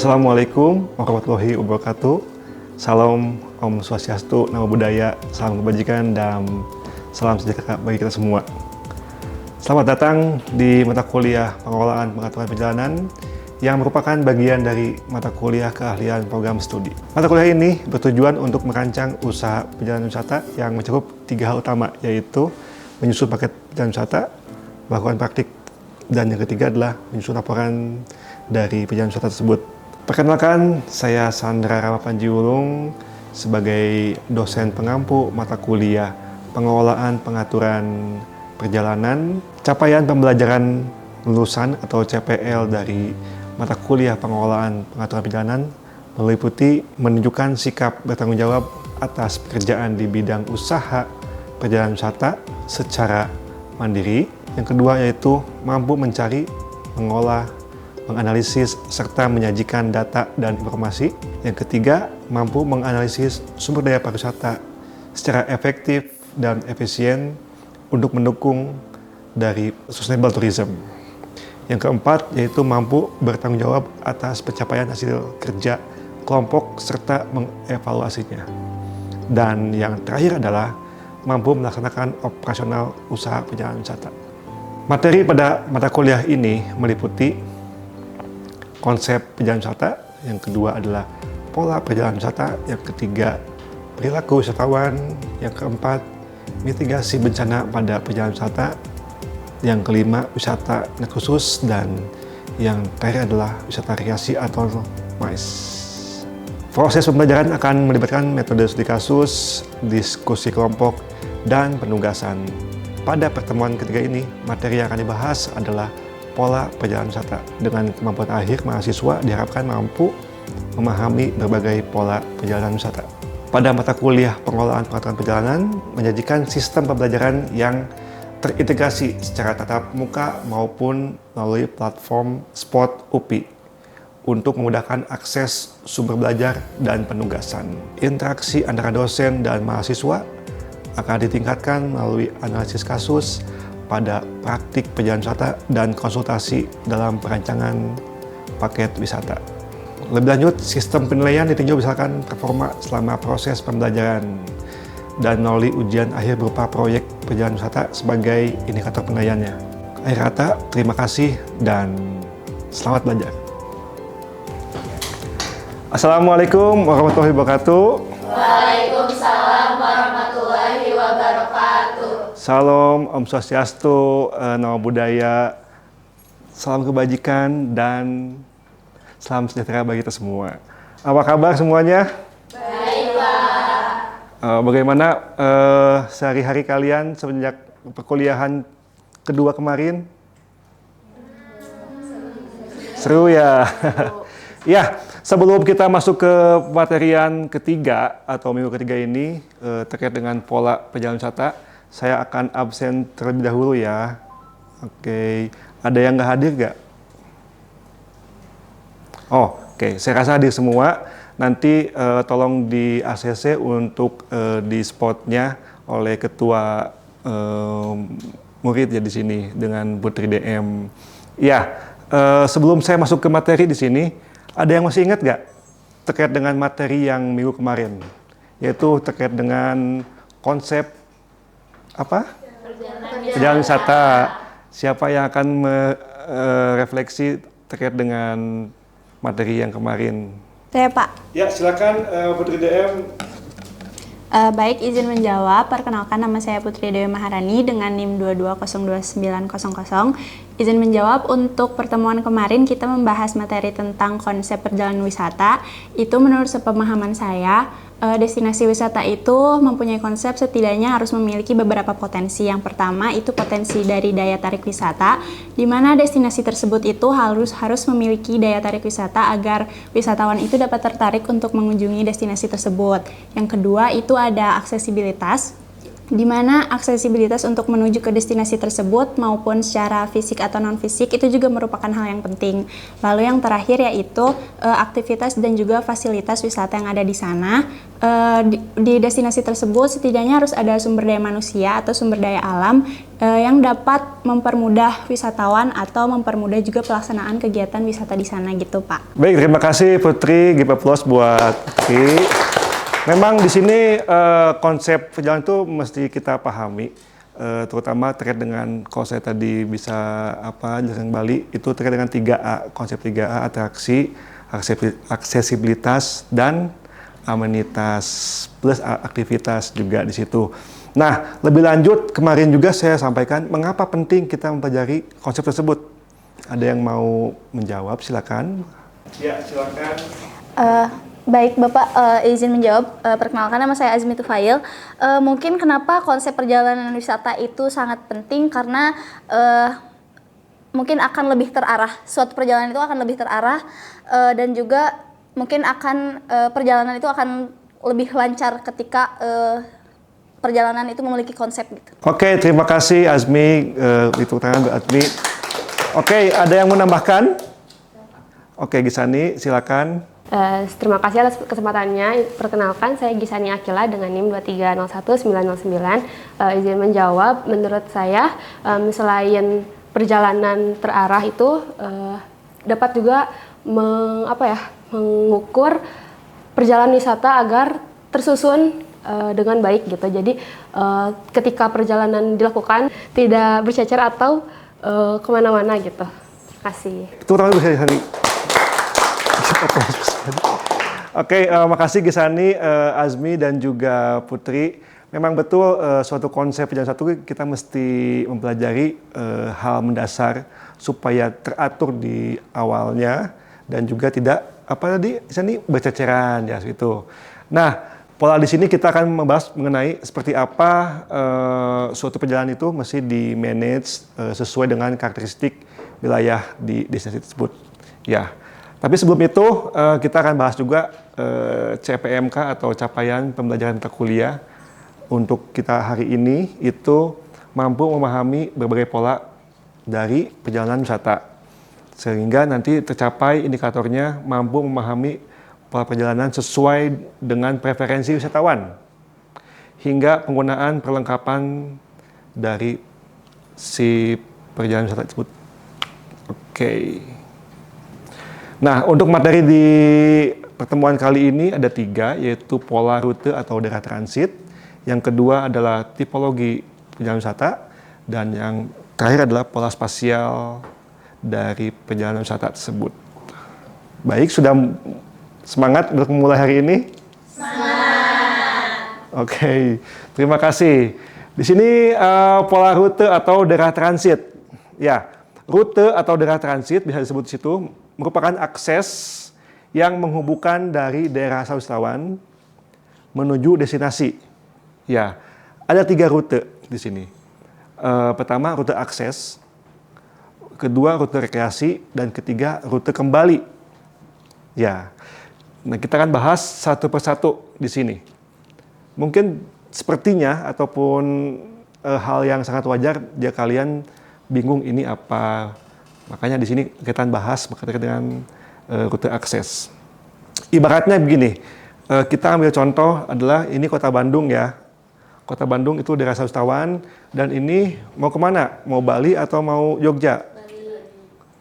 Assalamualaikum warahmatullahi wabarakatuh. Salam Om Swastiastu, Namo Buddhaya, salam kebajikan, dan salam sejahtera bagi kita semua. Selamat datang di mata kuliah pengelolaan pengaturan perjalanan yang merupakan bagian dari mata kuliah keahlian program studi. Mata kuliah ini bertujuan untuk merancang usaha perjalanan wisata yang mencakup 3 hal utama, yaitu menyusun paket perjalanan wisata, melakukan praktik, dan yang ketiga adalah menyusun laporan dari perjalanan wisata tersebut. Perkenalkan, saya Sandra Ramapanjiwulung sebagai dosen pengampu mata kuliah pengelolaan pengaturan perjalanan. Capaian pembelajaran lulusan atau CPL dari mata kuliah pengelolaan pengaturan perjalanan meliputi menunjukkan sikap bertanggung jawab atas pekerjaan di bidang usaha perjalanan wisata secara mandiri. Yang kedua yaitu mampu mencari, mengolah, menganalisis, serta menyajikan data dan informasi. Yang ketiga, mampu menganalisis sumber daya pariwisata secara efektif dan efisien untuk mendukung dari sustainable tourism. Yang keempat, yaitu mampu bertanggung jawab atas pencapaian hasil kerja kelompok serta mengevaluasinya. Dan yang terakhir adalah mampu melaksanakan operasional usaha perjalanan wisata. Materi pada mata kuliah ini meliputi konsep perjalanan wisata, yang kedua adalah pola perjalanan wisata, yang ketiga perilaku wisatawan, yang keempat mitigasi bencana pada perjalanan wisata, yang kelima wisata khusus, dan yang terakhir adalah wisata rekreasi atau MICE. Proses pembelajaran akan melibatkan metode studi kasus, diskusi kelompok, dan penugasan. Pada pertemuan ketiga ini, materi yang akan dibahas adalah pola perjalanan wisata. Dengan kemampuan akhir, mahasiswa diharapkan mampu memahami berbagai pola perjalanan wisata. Pada mata kuliah pengelolaan pengaturan perjalanan menyajikan sistem pembelajaran yang terintegrasi secara tatap muka maupun melalui platform Spot UPI untuk memudahkan akses sumber belajar dan penugasan. Interaksi antara dosen dan mahasiswa akan ditingkatkan melalui analisis kasus pada praktik perjalanan wisata dan konsultasi dalam perancangan paket wisata. Lebih lanjut, sistem penilaian ditinjau misalkan performa selama proses pembelajaran dan melalui ujian akhir berupa proyek perjalanan wisata sebagai indikator penilaiannya. Akhir kata, terima kasih dan selamat belajar. Assalamualaikum warahmatullahi wabarakatuh. Waalaikumsalam warahmatullahi wabarakatuh. Salam, Om Swastiastu, Namo Buddhaya, salam kebajikan, dan salam sejahtera bagi kita semua. Apa kabar semuanya? Baik, Pak. Bagaimana sehari-hari kalian semenjak perkuliahan kedua kemarin? Seru ya? Ya, sebelum kita masuk ke materian ketiga atau minggu ketiga ini terkait dengan pola perjalanan wisata, saya akan absen terlebih dahulu ya. Oke, ada yang nggak hadir nggak? Oh, oke, saya rasa hadir semua. Nanti tolong di ACC untuk di spotnya oleh ketua murid ya di sini dengan Putri DM. Ya, sebelum saya masuk ke materi di sini, ada yang masih ingat nggak terkait dengan materi yang minggu kemarin? Yaitu terkait dengan konsep apa? Perjalanan wisata. Siapa yang akan merefleksi terkait dengan materi yang kemarin? Saya, Pak. Ya, silakan Putri DM. Baik, izin menjawab. Perkenalkan, nama saya Putri Dewi Maharani dengan NIM 2202900. Izin menjawab, untuk pertemuan kemarin kita membahas materi tentang konsep perjalanan wisata. Itu menurut sepemahaman saya, destinasi wisata itu mempunyai konsep setidaknya harus memiliki beberapa potensi. Yang pertama itu potensi dari daya tarik wisata, di mana destinasi tersebut itu harus memiliki daya tarik wisata agar wisatawan itu dapat tertarik untuk mengunjungi destinasi tersebut. Yang kedua itu ada aksesibilitas, di mana aksesibilitas untuk menuju ke destinasi tersebut maupun secara fisik atau non-fisik itu juga merupakan hal yang penting. Lalu yang terakhir yaitu aktivitas dan juga fasilitas wisata yang ada di sana. Di destinasi tersebut setidaknya harus ada sumber daya manusia atau sumber daya alam yang dapat mempermudah wisatawan atau mempermudah juga pelaksanaan kegiatan wisata di sana gitu, Pak. Baik, terima kasih Putri. Give applause buat Putri. Memang di sini konsep perjalanan itu mesti kita pahami, terutama terkait dengan kalau saya tadi bisa jelaskan kembali, itu terkait dengan 3A, konsep 3A, atraksi, aksesibilitas, dan amenitas, plus aktivitas juga di situ. Nah, lebih lanjut, kemarin juga saya sampaikan mengapa penting kita mempelajari konsep tersebut. Ada yang mau menjawab, silakan. Ya, silakan. Baik, Bapak izin menjawab. Perkenalkan, nama saya Azmi Tufail. Mungkin kenapa konsep perjalanan wisata itu sangat penting karena mungkin akan lebih terarah. Suatu perjalanan itu akan lebih terarah dan juga mungkin perjalanan itu akan lebih lancar ketika perjalanan itu memiliki konsep gitu. Oke, terima kasih Azmi. Itu tangan Azmi. Oke, ada yang menambahkan? Oke, Gisani, silakan. Terima kasih atas kesempatannya. Perkenalkan, saya Gisani Akila dengan NIM 2301909. Izin menjawab, menurut saya selain perjalanan terarah itu dapat juga mengukur perjalanan wisata agar tersusun dengan baik gitu. Jadi ketika perjalanan dilakukan tidak bercecer atau kemana-mana gitu. Terima kasih. Terima kasih. Oke, makasih Gisani, Azmi, dan juga Putri. Memang betul suatu konsep perjalanan satu kita mesti mempelajari hal mendasar supaya teratur di awalnya dan juga tidak Gisani berceceran ya gitu. Nah, pola di sini kita akan membahas mengenai seperti apa suatu perjalanan itu mesti di-manage sesuai dengan karakteristik wilayah di destinasi tersebut. Ya. Tapi sebelum itu kita akan bahas juga CPMK atau capaian pembelajaran mata kuliah untuk kita hari ini itu mampu memahami berbagai pola dari perjalanan wisata sehingga nanti tercapai indikatornya mampu memahami pola perjalanan sesuai dengan preferensi wisatawan hingga penggunaan perlengkapan dari si perjalanan wisata tersebut. Oke. Nah, untuk materi di pertemuan kali ini ada 3, yaitu pola rute atau daerah transit. Yang kedua adalah tipologi perjalanan wisata. Dan yang terakhir adalah pola spasial dari perjalanan wisata tersebut. Baik, sudah semangat untuk memulai hari ini? Semangat! Oke, terima kasih. Di sini pola rute atau daerah transit. Ya, rute atau daerah transit bisa disebut di situ merupakan akses yang menghubungkan dari daerah asal wisatawan menuju destinasi. Ya, ada 3 rute di sini. Pertama, rute akses. Kedua, rute rekreasi. Dan ketiga, rute kembali. Ya, nah kita akan bahas satu persatu di sini. Mungkin sepertinya ataupun hal yang sangat wajar jika kalian bingung ini apa. Makanya di sini kita bahas berkaitan dengan rute akses. Ibaratnya begini, kita ambil contoh adalah ini Kota Bandung ya. Kota Bandung itu daerah wisatawan dan ini mau kemana? Mau Bali atau mau Jogja?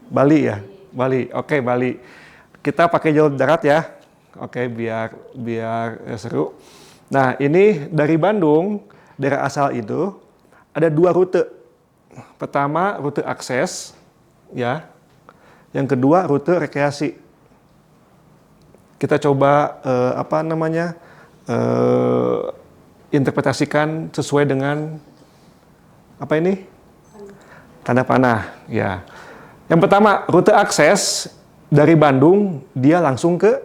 Bali ya, Bali. Oke, Bali. Kita pakai jalur darat ya. Oke, biar seru. Nah, ini dari Bandung, daerah asal itu ada 2 rute. Pertama, rute akses. Ya, yang kedua rute rekreasi. Kita coba interpretasikan sesuai dengan tanda panah. Ya, yang pertama rute akses dari Bandung dia langsung ke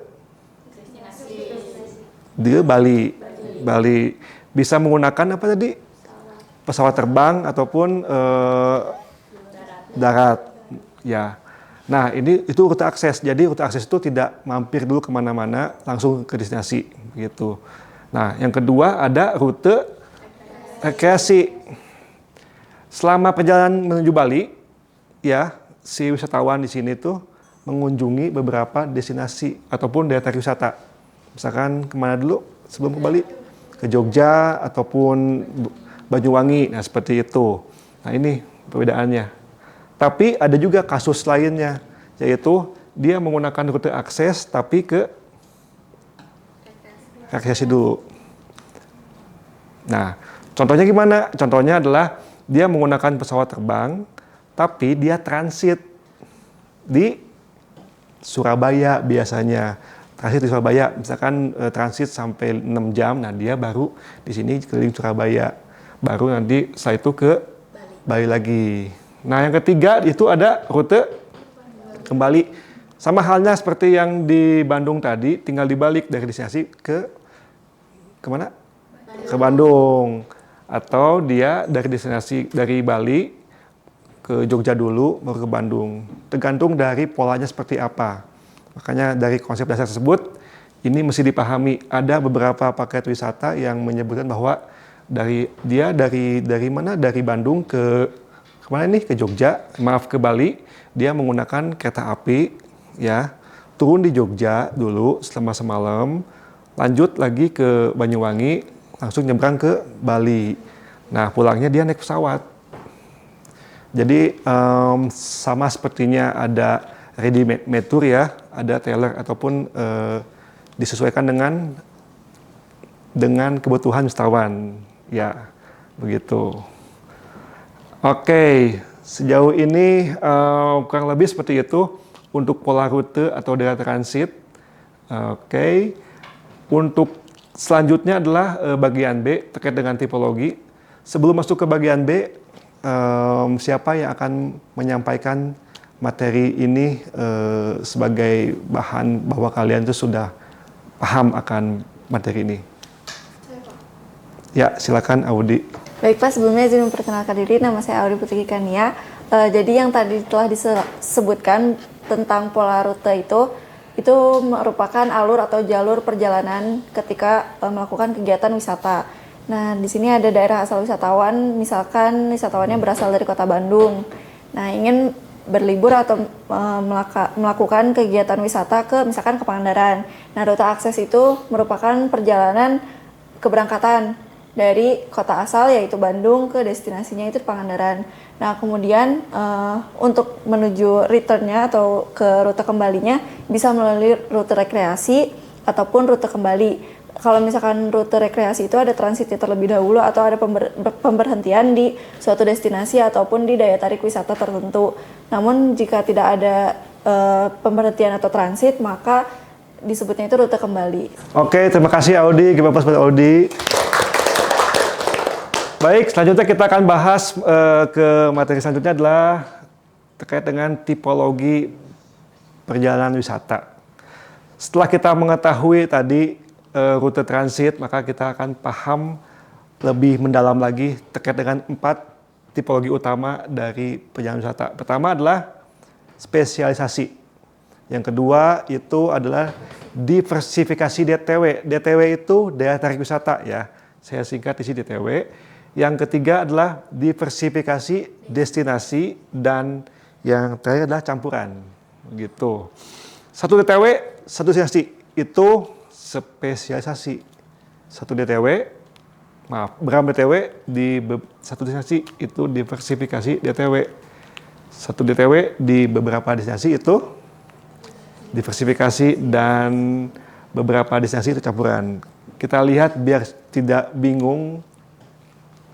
Bali. Bali bisa menggunakan pesawat terbang ataupun darat. Ya, nah itu rute akses. Jadi rute akses itu tidak mampir dulu kemana-mana, langsung ke destinasi, gitu. Nah, yang kedua ada rute rekreasi. Selama perjalanan menuju Bali, ya, si wisatawan di sini tuh mengunjungi beberapa destinasi ataupun daya tarik wisata. Misalkan kemana dulu sebelum ke Bali? Ke Jogja ataupun Banyuwangi. Nah, seperti itu. Nah, ini perbedaannya. Tapi ada juga kasus lainnya, yaitu dia menggunakan rute akses tapi ke rekreasi dulu. Nah, contohnya gimana? Contohnya adalah dia menggunakan pesawat terbang, tapi dia transit di Surabaya biasanya. Transit di Surabaya, misalkan transit sampai 6 jam, nah dia baru di sini keliling Surabaya. Baru nanti setelah itu ke Bali lagi. Nah, yang ketiga itu ada rute kembali. Sama halnya seperti yang di Bandung tadi, tinggal dibalik dari destinasi ke kemana? Ke Bandung. Atau dia dari destinasi dari Bali ke Jogja dulu, baru ke Bandung. Tergantung dari polanya seperti apa. Makanya dari konsep dasar tersebut, ini mesti dipahami. Ada beberapa paket wisata yang menyebutkan bahwa dari mana? Dari Bandung ke kemana nih? Ke Jogja, ke Bali. Dia menggunakan kereta api, ya, turun di Jogja dulu selama semalam, lanjut lagi ke Banyuwangi, langsung nyebrang ke Bali. Nah, pulangnya dia naik pesawat. Jadi sama sepertinya ada ready made tour, ya, ada trailer ataupun disesuaikan dengan kebutuhan wisatawan, ya, begitu. Oke, sejauh ini kurang lebih seperti itu untuk pola rute atau daerah transit. Oke, untuk selanjutnya adalah bagian B terkait dengan tipologi. Sebelum masuk ke bagian B, siapa yang akan menyampaikan materi ini sebagai bahan bahwa kalian itu sudah paham akan materi ini? Ya, silakan Audi. Baik Pak, sebelumnya izin memperkenalkan diri, nama saya Audi Putri Kania. Jadi yang tadi telah disebutkan tentang pola rute itu merupakan alur atau jalur perjalanan ketika melakukan kegiatan wisata. Nah, di sini ada daerah asal wisatawan, misalkan wisatawannya berasal dari Kota Bandung. Nah, ingin berlibur atau melakukan kegiatan wisata misalkan ke Pangandaran. Nah, rute akses itu merupakan perjalanan keberangkatan dari kota asal yaitu Bandung ke destinasinya itu Pangandaran. Nah, kemudian untuk menuju returnnya atau ke rute kembalinya bisa melalui rute rekreasi ataupun rute kembali. Kalau misalkan rute rekreasi itu ada transitnya terlebih dahulu atau ada pemberhentian di suatu destinasi ataupun di daya tarik wisata tertentu. Namun jika tidak ada pemberhentian atau transit, maka disebutnya itu rute kembali. Oke, terima kasih Audi, kita bahas pada Audi. Baik, selanjutnya kita akan bahas ke materi selanjutnya adalah terkait dengan tipologi perjalanan wisata. Setelah kita mengetahui tadi rute transit, maka kita akan paham lebih mendalam lagi terkait dengan 4 tipologi utama dari perjalanan wisata. Pertama adalah spesialisasi. Yang kedua itu adalah diversifikasi DTW. DTW itu daya tarik wisata, ya. Saya singkat di sini DTW. Yang ketiga adalah diversifikasi destinasi dan yang terakhir adalah campuran. Gitu. Satu DTW, satu destinasi itu spesialisasi. Satu DTW, berapa DTW di satu destinasi itu diversifikasi DTW. Satu DTW di beberapa destinasi itu diversifikasi dan beberapa destinasi itu campuran. Kita lihat biar tidak bingung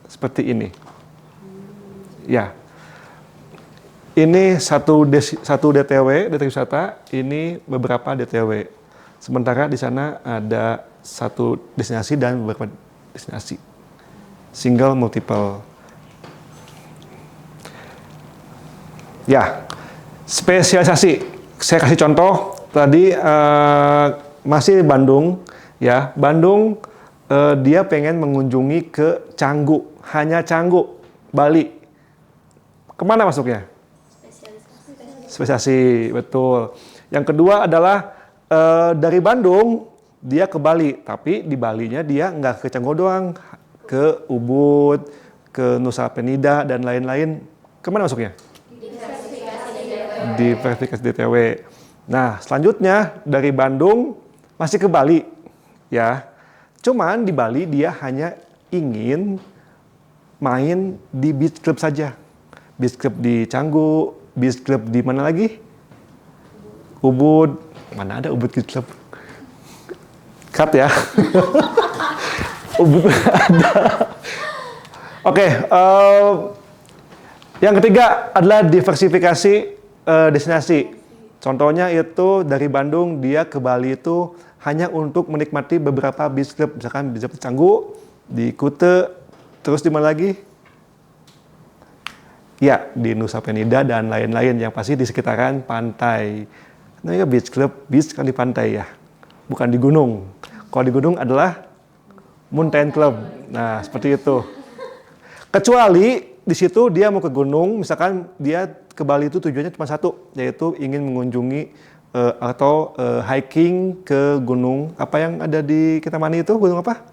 seperti ini. Ya. Ini satu DTW, DTW wisata, ini beberapa DTW. Sementara di sana ada satu destinasi dan beberapa destinasi. Single, multiple. Ya, spesialisasi. Saya kasih contoh tadi masih di Bandung, ya. Bandung dia pengen mengunjungi ke Canggu, hanya Canggu, Bali. Kemana masuknya? Spesialisasi, betul. Yang kedua adalah dari Bandung dia ke Bali, tapi di Balinya dia nggak ke Canggu doang, ke Ubud, ke Nusa Penida, dan lain-lain. Kemana masuknya? Di verifikasi DTW. Nah, selanjutnya dari Bandung masih ke Bali, ya. Cuman di Bali dia hanya ingin main di beach club saja. Beach club di Canggu, beach club di mana lagi? Ubud. Mana ada Ubud beach club? Cut ya. Ubud ada. Oke, yang ketiga adalah diversifikasi destinasi. Contohnya itu dari Bandung dia ke Bali itu hanya untuk menikmati beberapa beach club, misalkan di Canggu, di Kuta, terus di mana lagi? Ya, di Nusa Penida dan lain-lain yang pasti di sekitaran pantai. Nah ya beach club, beach kan di pantai ya, bukan di gunung. Kalau di gunung adalah mountain club. Nah seperti itu. Kecuali di situ dia mau ke gunung, misalkan dia ke Bali itu tujuannya cuma satu, yaitu ingin mengunjungi atau hiking ke gunung apa yang ada di Kintamani itu, gunung apa?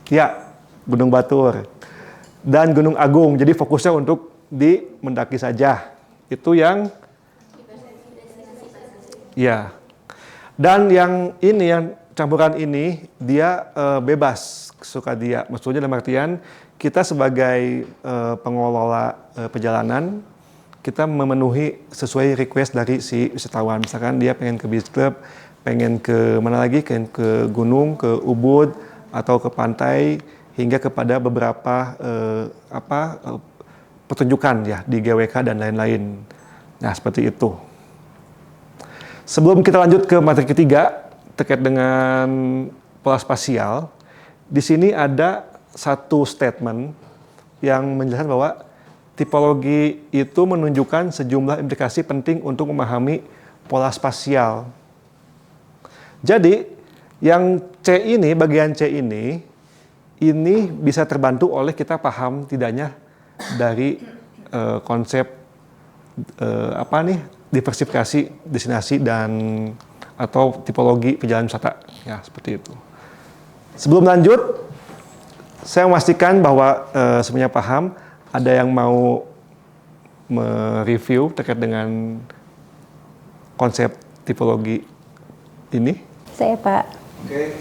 Ya, Gunung Batur dan Gunung Agung. Jadi fokusnya untuk di mendaki saja. Itu yang ya. Dan yang ini yang campuran ini dia bebas suka dia. Maksudnya dalam artian kita sebagai pengelola perjalanan, kita memenuhi sesuai request dari si wisatawan. Misalkan dia pengen ke beach club, pengen ke mana lagi, pengen ke gunung, ke Ubud, atau ke pantai, hingga kepada beberapa pertunjukan ya di GWK dan lain-lain. Nah seperti itu. Sebelum kita lanjut ke materi ketiga terkait dengan pola spasial, di sini ada satu statement yang menjelaskan bahwa tipologi itu menunjukkan sejumlah implikasi penting untuk memahami pola spasial. Jadi, yang C ini, bagian C ini bisa terbantu oleh kita paham tidaknya dari konsep diversifikasi destinasi dan atau tipologi perjalanan wisata. Ya, seperti itu. Sebelum lanjut, saya memastikan bahwa semuanya paham. Ada yang mau mereview terkait dengan konsep tipologi ini? Saya, Pak. Oke,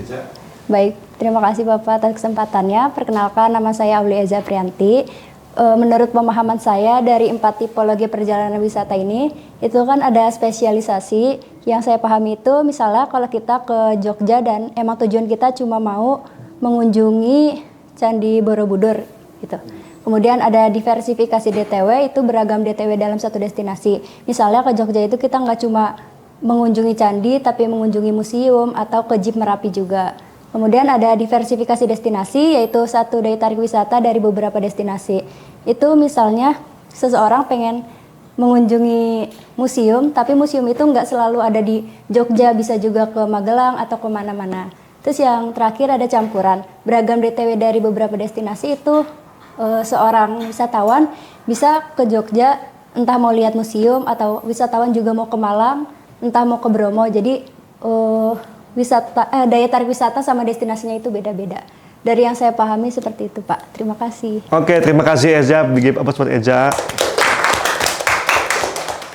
Eza. Baik, terima kasih Bapak atas kesempatannya. Perkenalkan, nama saya Aulia Eza Prianti. Menurut pemahaman saya dari 4 tipologi perjalanan wisata ini, itu kan ada spesialisasi. Yang saya pahami itu misalnya kalau kita ke Jogja dan emang tujuan kita cuma mau mengunjungi Candi Borobudur gitu. Kemudian ada diversifikasi DTW, itu beragam DTW dalam satu destinasi. Misalnya ke Jogja itu kita nggak cuma mengunjungi candi, tapi mengunjungi museum atau ke Jeep Merapi juga. Kemudian ada diversifikasi destinasi, yaitu satu daya tarik wisata dari beberapa destinasi. Itu misalnya seseorang pengen mengunjungi museum, tapi museum itu nggak selalu ada di Jogja, bisa juga ke Magelang atau kemana-mana. Terus yang terakhir ada campuran, beragam DTW dari beberapa destinasi itu seorang wisatawan bisa ke Jogja, entah mau lihat museum atau wisatawan juga mau ke Malang, entah mau ke Bromo. Jadi daya tarik wisata sama destinasinya itu beda-beda. Dari yang saya pahami seperti itu, Pak. Terima kasih. Oke, terima kasih Eza. Big up buat Eza.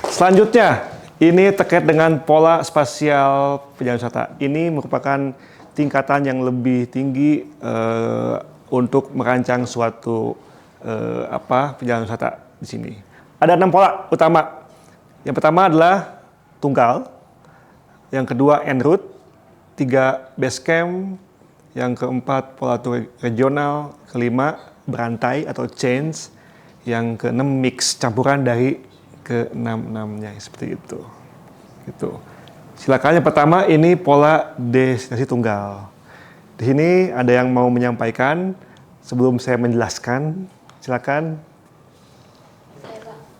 Selanjutnya, ini terkait dengan pola spasial perjalanan wisata. Ini merupakan tingkatan yang lebih tinggi untuk merancang suatu perjalanan wisata di sini. Ada 6 pola utama. Yang pertama adalah tunggal, yang kedua en route, 3 base camp, yang keempat pola tour regional, kelima berantai atau chains, yang keenam mix campuran dari ke-6-6-nya seperti itu. Gitu. Silakan yang pertama ini pola destinasi tunggal. Di sini ada yang mau menyampaikan sebelum saya menjelaskan. Silakan.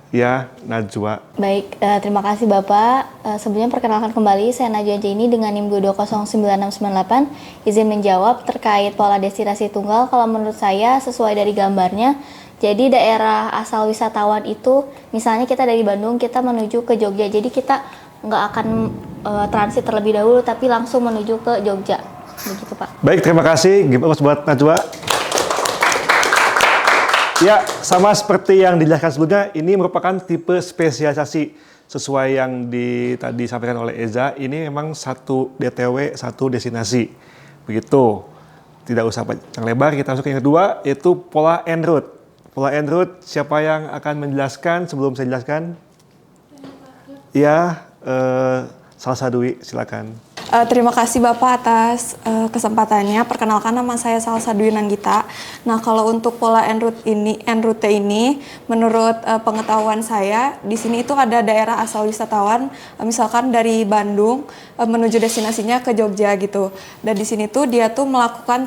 Ya, Najwa. Baik, terima kasih Bapak. Sebelumnya perkenalkan kembali, saya Najwa Jaini dengan NIM 220998. Izin menjawab terkait pola destinasi tunggal. Kalau menurut saya sesuai dari gambarnya, jadi daerah asal wisatawan itu, misalnya kita dari Bandung, kita menuju ke Jogja. Jadi kita nggak akan transit terlebih dahulu, tapi langsung menuju ke Jogja. Begitu Pak. Baik, terima kasih. Gimana buat Najwa? Ya, sama seperti yang dijelaskan sebelumnya, ini merupakan tipe spesialisasi sesuai yang tadi disampaikan oleh Eza. Ini memang satu DTW, satu destinasi. Begitu. Tidak usah panjang lebar, kita masuk ke yang kedua, yaitu pola en route. Pola en route, siapa yang akan menjelaskan sebelum saya jelaskan? Ya, Salsa Dwi, silakan. Terima kasih Bapak atas kesempatannya. Perkenalkan, nama saya Salsa Dwi Nanggita. Nah, kalau untuk pola en route ini, menurut pengetahuan saya, di sini itu ada daerah asal wisatawan, misalkan dari Bandung menuju destinasinya ke Jogja gitu. Dan di sini tuh dia tuh melakukan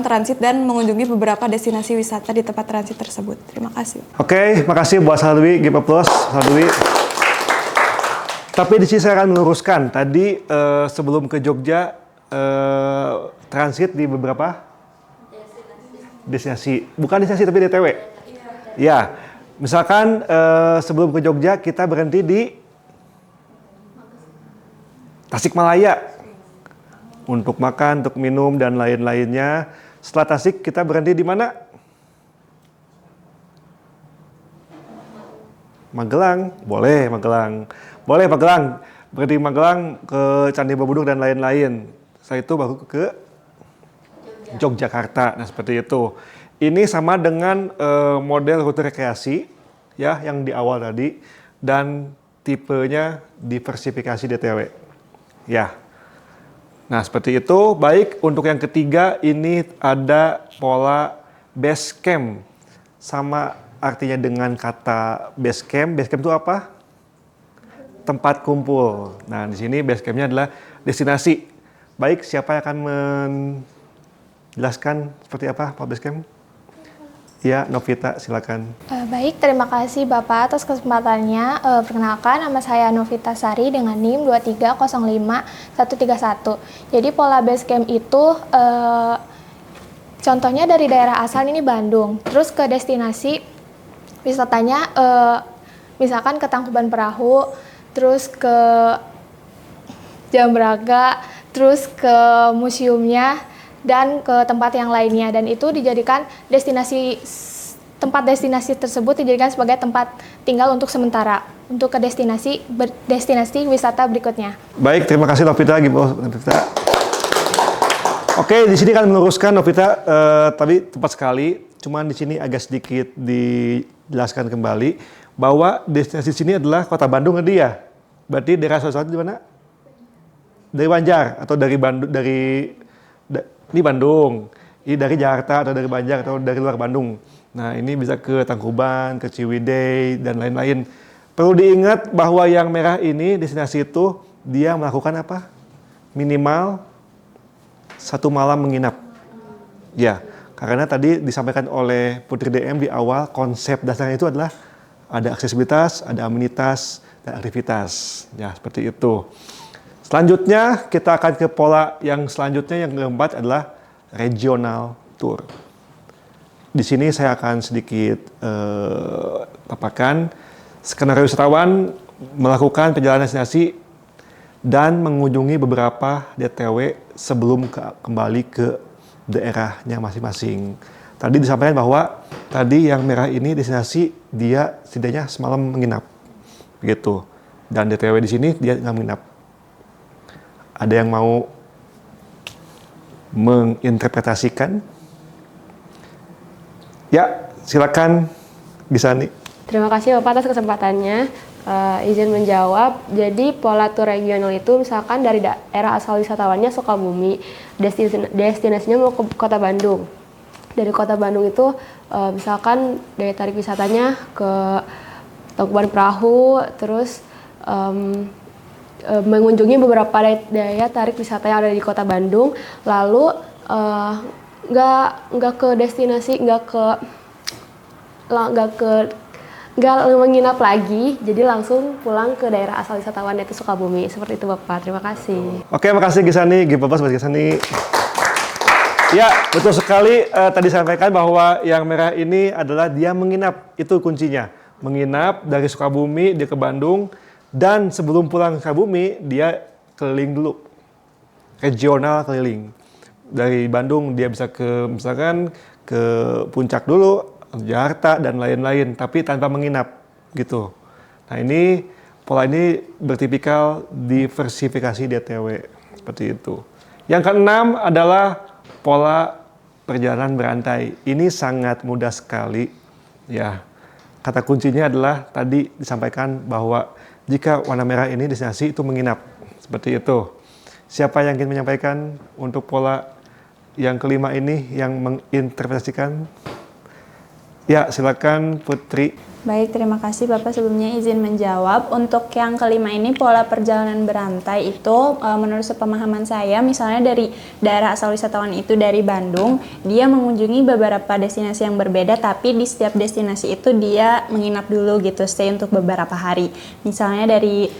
transit dan mengunjungi beberapa destinasi wisata di tempat transit tersebut. Terima kasih. Oke, makasih buat Salsa Dwi. Give applause, Salsa Dwi. Tapi di sini saya akan meluruskan. Tadi sebelum ke Jogja, transit di beberapa destinasi. Bukan destinasi, tapi DTW. Ya, misalkan sebelum ke Jogja, kita berhenti di Tasikmalaya. Untuk makan, untuk minum, dan lain-lainnya. Setelah Tasik, kita berhenti di mana? Magelang. Boleh, Magelang. Boleh Magelang, berarti Magelang ke Candi Borobudur dan lain-lain. Setelah itu baru ke Yogyakarta. Nah, seperti itu. Ini sama dengan model rute rekreasi ya yang di awal tadi, dan tipenya diversifikasi DTW. Ya. Nah, seperti itu. Baik, untuk yang ketiga ini ada pola base camp. Sama artinya dengan kata base camp. Base camp itu apa? Tempat kumpul. Nah, di sini base camp-nya adalah destinasi. Baik, siapa yang akan menjelaskan seperti apa Pak base camp? Ya, Novita, silakan. Baik, terima kasih Bapak atas kesempatannya. Perkenalkan, nama saya Novita Sari dengan NIM 2305131. Jadi pola base camp itu contohnya dari daerah asal ini Bandung. Terus ke destinasi wisatanya misalkan ke Tangkuban Perahu, terus ke Jambraga, terus ke museumnya, dan ke tempat yang lainnya. Dan itu dijadikan tempat destinasi tersebut dijadikan sebagai tempat tinggal untuk sementara untuk ke destinasi wisata berikutnya. Baik, terima kasih Novita. Oke, di sini kan meluruskan Novita tadi tepat sekali. Cuman di sini agak sedikit dijelaskan kembali bahwa destinasi sini adalah Kota Bandung dia. Berarti daerah asal di mana? Dari Banjar atau dari Bandung, ini Bandung. Ini dari Jakarta atau dari Banjar atau dari luar Bandung. Nah, ini bisa ke Tangkuban, ke Ciwidey dan lain-lain. Perlu diingat bahwa yang merah ini destinasi itu dia melakukan apa? Minimal 1 malam menginap. Ya, karena tadi disampaikan oleh Putri DM di awal, konsep dasarnya itu adalah ada aksesibilitas, ada amenitas, dan aktivitas. Ya, seperti itu. Selanjutnya, kita akan ke pola yang selanjutnya, yang keempat adalah regional tour. Di sini saya akan sedikit paparkan skenario wisatawan melakukan perjalanan destinasi dan mengunjungi beberapa DTW sebelum kembali ke daerahnya masing-masing. Tadi disampaikan bahwa tadi yang merah ini destinasi dia setidaknya semalam menginap, begitu. Dan DTW di sini dia nggak menginap. Ada yang mau menginterpretasikan? Ya, silakan Gisani. Terima kasih Bapak atas kesempatannya. Izin menjawab. Jadi pola tour regional itu misalkan dari daerah asal wisatawannya Sukabumi, destinasinya mau ke Kota Bandung. Dari Kota Bandung itu misalkan daya tarik wisatanya ke Tangkuban Perahu, terus mengunjungi beberapa daya tarik wisata yang ada di Kota Bandung, lalu nggak ke destinasi, nggak menginap lagi, jadi langsung pulang ke daerah asal wisatawan yaitu Sukabumi. Seperti itu Bapak, terima kasih. Oke, makasih Gisani, give Bapak sebagai Gisani. Ya, betul sekali. Tadi sampaikan bahwa yang merah ini adalah dia menginap, itu kuncinya. Menginap dari Sukabumi, dia ke Bandung, dan sebelum pulang ke Sukabumi, dia keliling dulu. regional keliling. Dari Bandung dia bisa ke misalkan ke Puncak dulu, Jakarta dan lain-lain, tapi tanpa menginap gitu. Nah ini pola ini bertipikal diversifikasi DTW seperti itu. Yang keenam adalah pola perjalanan berantai. Ini sangat mudah sekali ya. Kata kuncinya adalah tadi disampaikan bahwa jika warna merah ini destinasi itu menginap. Seperti itu. Siapa yang ingin menyampaikan untuk pola yang kelima ini yang menginterpretasikan? Ya, silakan Putri. Baik, terima kasih Bapak. Sebelumnya izin menjawab. Untuk yang kelima ini, pola perjalanan berantai itu menurut sepemahaman saya, misalnya dari daerah asal wisatawan itu dari Bandung, dia mengunjungi beberapa destinasi yang berbeda, tapi di setiap destinasi itu dia menginap dulu gitu, stay untuk beberapa hari. Misalnya dari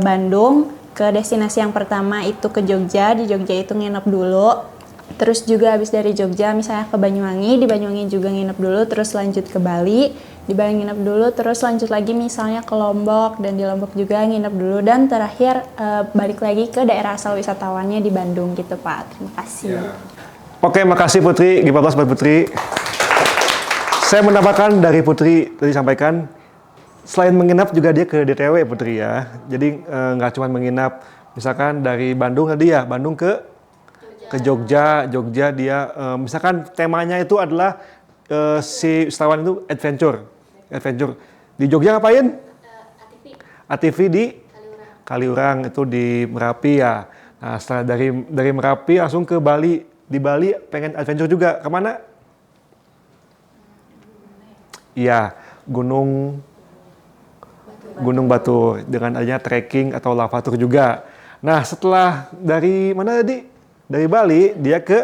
Bandung ke destinasi yang pertama itu ke Jogja, di Jogja itu nginep dulu. Terus juga habis dari Jogja misalnya ke Banyuwangi, di Banyuwangi juga nginep dulu, terus lanjut ke Bali, di Bali nginep dulu, terus lanjut lagi misalnya ke Lombok, dan di Lombok juga nginep dulu, dan terakhir balik lagi ke daerah asal wisatawannya di Bandung gitu Pak. Terima kasih. Oke, makasih Putri, give applause buat Putri. Saya menambahkan dari Putri tadi sampaikan, selain menginap juga dia ke DTW Putri ya. Jadi nggak cuma menginap, misalkan dari Bandung tadi ya, Bandung ke Jogja dia misalkan temanya itu adalah si wisatawan itu adventure. Di Jogja ngapain? ATV di Kaliurang itu di Merapi ya. Nah setelah dari Merapi langsung ke Bali. Di Bali pengen adventure juga, kemana? Iya, Gunung Batur dengan adanya trekking atau lava tour juga. Nah setelah dari mana tadi? Dari Bali dia ke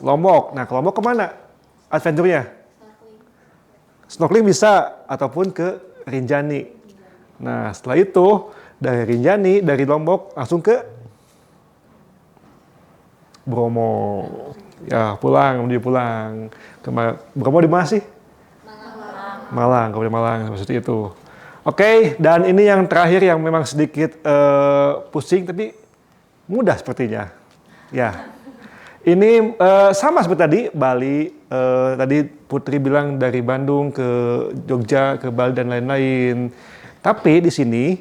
Lombok. Nah ke Lombok kemana adventure-nya? Snorkeling bisa ataupun ke Rinjani. Nah setelah itu dari Rinjani dari Lombok langsung ke Bromo. Ya menuju pulang. Bromo di mana sih? Malang, Kabupaten Malang seperti itu. Oke, dan ini yang terakhir yang memang sedikit pusing tapi mudah sepertinya. Ya, ini sama seperti tadi Bali. Tadi Putri bilang dari Bandung ke Jogja, ke Bali dan lain-lain. Tapi di sini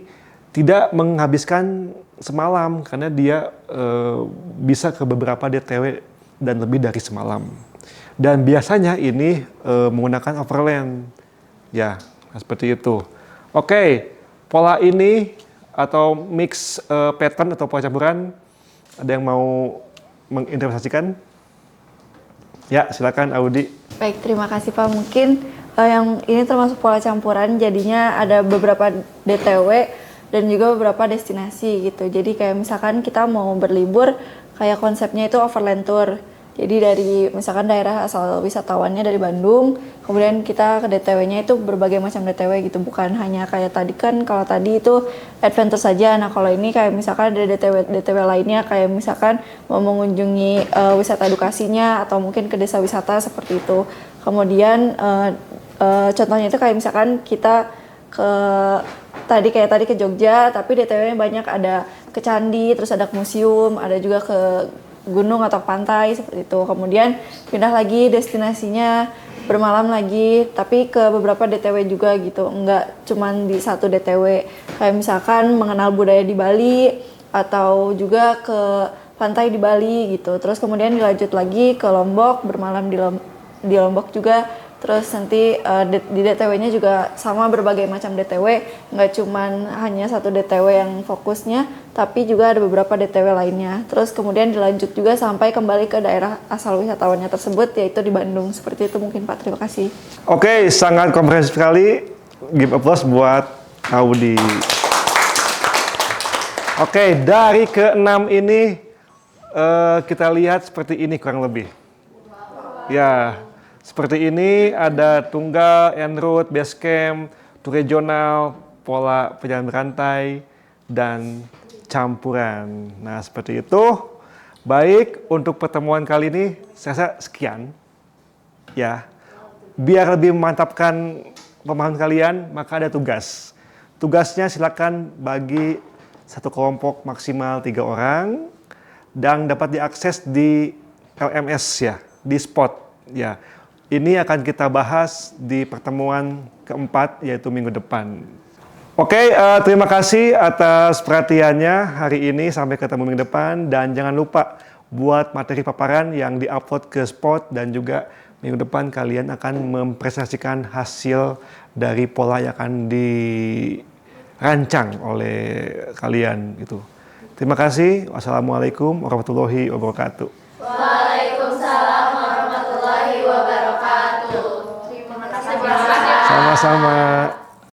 tidak menghabiskan semalam karena dia bisa ke beberapa DTW dan lebih dari semalam. Dan biasanya ini menggunakan overland. Ya, seperti itu. Oke, pola ini atau mix pattern atau pola campuran, ada yang mau menginterpretasikan? Ya, silakan Audi. Baik, terima kasih Pak. Mungkin yang ini termasuk pola campuran, jadinya ada beberapa DTW dan juga beberapa destinasi gitu. Jadi kayak misalkan kita mau berlibur, kayak konsepnya itu overland tour. Jadi dari misalkan daerah asal wisatawannya dari Bandung, kemudian kita ke DTW-nya itu berbagai macam DTW gitu, bukan hanya kayak tadi kan, kalau tadi itu adventure saja. Nah kalau ini kayak misalkan ada DTW lainnya, kayak misalkan mau mengunjungi wisata edukasinya atau mungkin ke desa wisata seperti itu. Kemudian contohnya itu kayak misalkan kita tadi ke Jogja, tapi DTW-nya banyak, ada ke candi, terus ada ke museum, ada juga ke gunung atau pantai seperti itu. Kemudian pindah lagi destinasinya, bermalam lagi, tapi ke beberapa DTW juga gitu, enggak cuman di satu DTW. Kayak misalkan mengenal budaya di Bali atau juga ke pantai di Bali gitu. Terus kemudian dilanjut lagi ke Lombok, bermalam di Lombok juga. Terus nanti di DTW-nya juga sama, berbagai macam DTW, nggak cuman hanya satu DTW yang fokusnya, tapi juga ada beberapa DTW lainnya. Terus kemudian dilanjut juga sampai kembali ke daerah asal wisatawannya tersebut, yaitu di Bandung. Seperti itu mungkin Pak, terima kasih. Oke, sangat komprehensif sekali. Give applause buat Audi. Oke, dari ke-6 ini kita lihat seperti ini kurang lebih. Ya. Seperti ini ada tunggal, en route, base camp, tour regional, pola perjalanan berantai, dan campuran. Nah seperti itu. Baik, untuk pertemuan kali ini saya rasa sekian. Ya, biar lebih memantapkan pemahaman kalian, maka ada tugas. Tugasnya silakan bagi satu kelompok maksimal 3 orang. dan dapat diakses di LMS ya, di Spot ya. Ini akan kita bahas di pertemuan keempat yaitu minggu depan. Oke, terima kasih atas perhatiannya hari ini. Sampai ketemu minggu depan dan jangan lupa buat materi paparan yang diupload ke Spot dan juga minggu depan kalian akan mempresentasikan hasil dari pola yang akan dirancang oleh kalian itu. Terima kasih. Wassalamualaikum warahmatullahi wabarakatuh. Waalaikumsalam warahmatullahi wabarakatuh. Terima kasih. Sama-sama.